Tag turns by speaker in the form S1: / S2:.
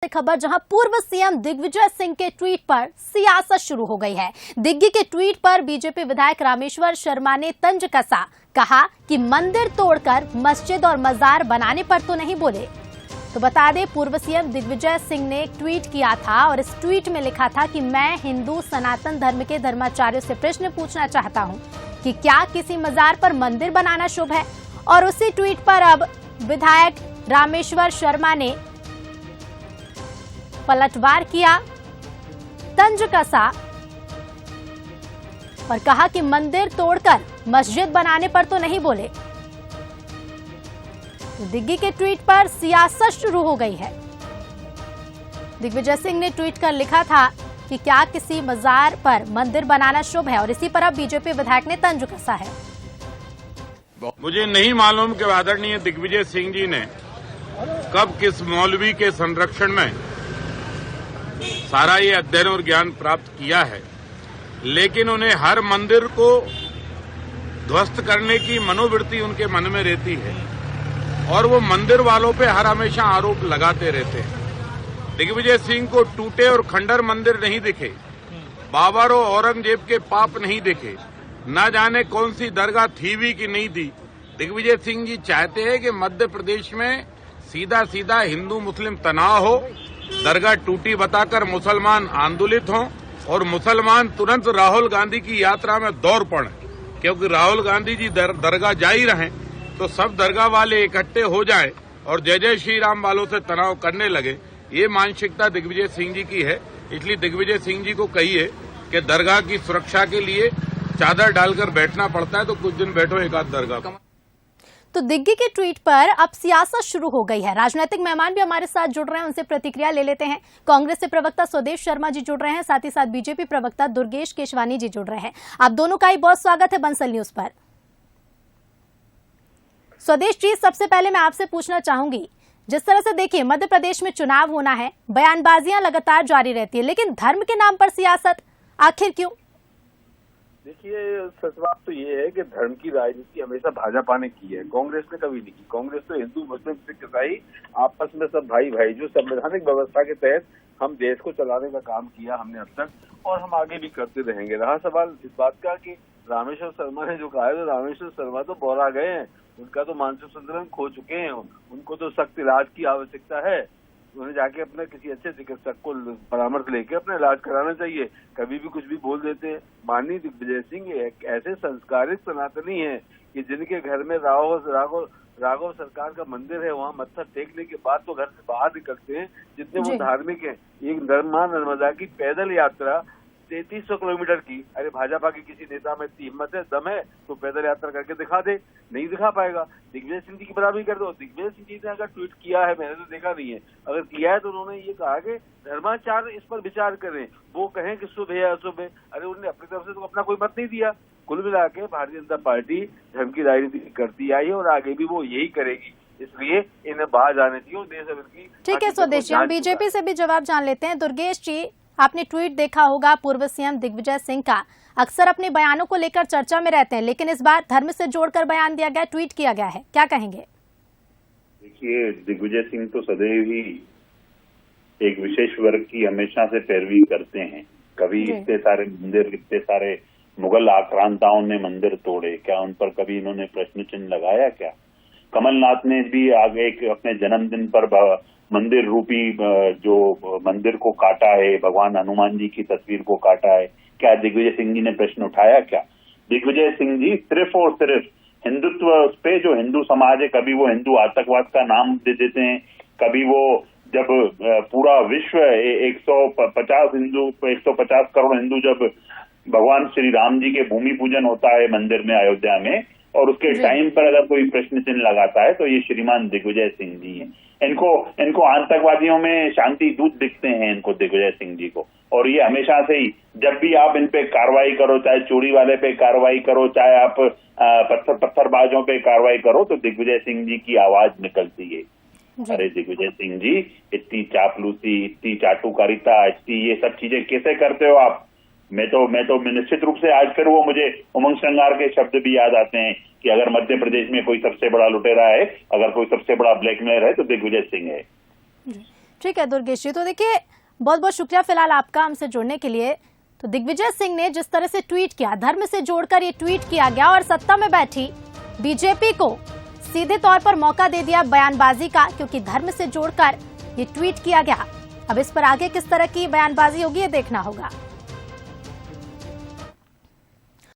S1: खबर जहां पूर्व सीएम दिग्विजय सिंह के ट्वीट पर सियासत शुरू हो गई है। दिग्गी के ट्वीट पर बीजेपी विधायक रामेश्वर शर्मा ने तंज कसा, कहा कि मंदिर तोड़कर मस्जिद और मजार बनाने पर तो नहीं बोले। तो बता दें, पूर्व सीएम दिग्विजय सिंह ने एक ट्वीट किया था और इस ट्वीट में लिखा था कि मैं हिंदू सनातन धर्म के धर्माचार्यों से प्रश्न पूछना चाहता हूं कि क्या किसी मजार पर मंदिर बनाना शुभ है। और उसी ट्वीट पर अब विधायक रामेश्वर शर्मा ने पलटवार किया, तंज कसा और कहा कि मंदिर तोड़कर मस्जिद बनाने पर तो नहीं बोले। दिग्गी के ट्वीट पर सियासत शुरू हो गई है। दिग्विजय सिंह ने ट्वीट कर लिखा था कि क्या किसी मजार पर मंदिर बनाना शुभ है और इसी पर अब बीजेपी विधायक ने तंज कसा है।
S2: मुझे नहीं मालूम कि आदरणीय दिग्विजय सिंह जी ने कब किस मौलवी के संरक्षण में सारा ये अध्ययन और ज्ञान प्राप्त किया है, लेकिन उन्हें हर मंदिर को ध्वस्त करने की मनोवृत्ति उनके मन में रहती है और वो मंदिर वालों पे हर हमेशा आरोप लगाते रहते हैं। दिग्विजय सिंह को टूटे और खंडर मंदिर नहीं दिखे, बाबर और औरंगजेब के पाप नहीं दिखे, न जाने कौन सी दरगाह थी भी कि नहीं थी। दिग्विजय सिंह जी चाहते हैं कि मध्य प्रदेश में सीधा सीधा हिंदू मुस्लिम तनाव हो, दरगाह टूटी बताकर मुसलमान आंदोलित हों और मुसलमान तुरंत राहुल गांधी की यात्रा में दौड़ पड़े, क्योंकि राहुल गांधी जी दरगाह जा ही रहे तो सब दरगाह वाले इकट्ठे हो जाएं और जय जय श्री राम वालों से तनाव करने लगे। ये मानसिकता दिग्विजय सिंह जी की है। इसलिए दिग्विजय सिंह जी को कहिए कि दरगाह की सुरक्षा के लिए चादर डालकर बैठना पड़ता है तो कुछ दिन बैठो एक आध दरगाह।
S1: तो दिग्गी के ट्वीट पर अब सियासत शुरू हो गई है। राजनीतिक मेहमान भी हमारे साथ जुड़ रहे हैं, उनसे प्रतिक्रिया ले लेते हैं। कांग्रेस से प्रवक्ता स्वदेश शर्मा जी जुड़ रहे हैं, साथ ही साथ बीजेपी प्रवक्ता दुर्गेश केशवानी जी जुड़ रहे हैं। आप दोनों का ही बहुत स्वागत है बंसल न्यूज पर। स्वदेश जी, सबसे पहले मैं आपसे पूछना चाहूंगी, जिस तरह से देखिए मध्य प्रदेश में चुनाव होना है, बयानबाजियां लगातार जारी रहती है, लेकिन धर्म के नाम पर सियासत आखिर क्यों?
S3: देखिए, सच बात तो ये है कि धर्म की राजनीति हमेशा भाजपा ने की है, कांग्रेस ने कभी नहीं की। कांग्रेस तो हिंदू मुस्लिम सिख ईसाई आपस में सब भाई भाई, जो संवैधानिक व्यवस्था के तहत हम देश को चलाने का काम किया हमने अब तक, और हम आगे भी करते रहेंगे। रहा सवाल इस बात का कि रामेश्वर शर्मा ने जो कहा है, तो रामेश्वर शर्मा तो बौरा गए हैं, उनका तो मानसिक संतुलन खो चुके हैं, उनको तो सख्त इलाज की आवश्यकता है। उन्हें जाके अपने किसी अच्छे चिकित्सक को परामर्श लेके अपना इलाज कराना चाहिए। कभी भी कुछ भी बोल देते हैं। माननीय दिग्विजय सिंह एक ऐसे संस्कारित सनातनी हैं कि जिनके घर में राघव सरकार का मंदिर है, वहाँ मत्था टेकने के बाद तो घर से बाहर निकलते हैं। जितने वो धार्मिक हैं, एक मां नर्मदा की पैदल यात्रा 3300 किलोमीटर की, अरे भाजपा की किसी नेता में इतनी हिम्मत है, दम है तो पैदल यात्रा करके दिखा दे। नहीं दिखा पाएगा। दिग्विजय सिंह जी की बराबरी कर दो। दिग्विजय सिंह जी ने अगर ट्वीट किया है, मैंने तो देखा नहीं है, अगर किया है तो उन्होंने ये कहा कि धर्माचार्य इस पर विचार करें, वो कहें कि शुभ है या अशुभ है। अरे उन्होंने अपनी तरफ से तो अपना कोई मत नहीं दिया। कुल मिला के भारतीय जनता पार्टी धर्म की राजनीति करती आई है और आगे भी वो यही करेगी, इसलिए इन्हें बाहर जाने चाहिए। देश अब इनकी
S1: ठीक है स्वदेश जी, हम बीजेपी से भी जवाब जान लेते हैं। दुर्गेश जी, आपने ट्वीट देखा होगा पूर्व सीएम दिग्विजय सिंह का, अक्सर अपने बयानों को लेकर चर्चा में रहते हैं, लेकिन इस बार धर्म से जोड़कर बयान दिया गया, ट्वीट किया गया है, क्या कहेंगे?
S4: देखिए, दिग्विजय सिंह तो सदैव ही एक विशेष वर्ग की हमेशा से पैरवी करते हैं। कभी इतने सारे मंदिर, इतने सारे मुगल आक्रांताओं ने मंदिर तोड़े, क्या उन पर कभी इन्होंने प्रश्न चिन्ह लगाया? क्या कमलनाथ ने भी आगे अपने जन्मदिन पर मंदिर रूपी जो मंदिर को काटा है, भगवान हनुमान जी की तस्वीर को काटा है, क्या दिग्विजय सिंह जी ने प्रश्न उठाया? क्या दिग्विजय सिंह जी सिर्फ और सिर्फ हिंदुत्व पे, जो हिंदू समाज है, कभी वो हिंदू आतंकवाद का नाम दे देते हैं, कभी वो जब पूरा विश्व 150 करोड़ हिंदू जब भगवान श्री राम जी के भूमि पूजन होता है मंदिर में अयोध्या में, और उसके टाइम पर अगर कोई प्रश्न चिन्ह लगाता है तो ये श्रीमान दिग्विजय सिंह जी हैं। इनको आतंकवादियों में शांति दूत दिखते हैं, इनको दिग्विजय सिंह जी को। और ये हमेशा से ही, जब भी आप इन पे कार्रवाई करो, चाहे चोरी वाले पे कार्रवाई करो, चाहे आप पत्थरबाजों पे कार्रवाई करो, तो दिग्विजय सिंह जी की आवाज निकलती है। अरे दिग्विजय सिंह जी, इतनी चापलूसी, इतनी चाटुकारिता, इतनी ये सब चीजें कैसे करते हो आप? मैं तो निश्चित रूप से आज फिर वो मुझे उमंग श्रृंगार के शब्द भी याद आते हैं कि अगर मध्य प्रदेश में कोई सबसे बड़ा लुटेरा है, अगर कोई सबसे बड़ा ब्लैकमेलर है तो दिग्विजय सिंह है।
S1: ठीक है दुर्गेश जी, तो देखिए बहुत बहुत शुक्रिया फिलहाल आपका हमसे जुड़ने के लिए। तो दिग्विजय सिंह ने जिस तरह से ट्वीट किया, धर्म से जोड़कर ये ट्वीट किया गया और सत्ता में बैठी बीजेपी को सीधे तौर पर मौका दे दिया बयानबाजी का, क्योंकि धर्म से जोड़कर ये ट्वीट किया गया। अब इस पर आगे किस तरह की बयानबाजी होगी ये देखना होगा।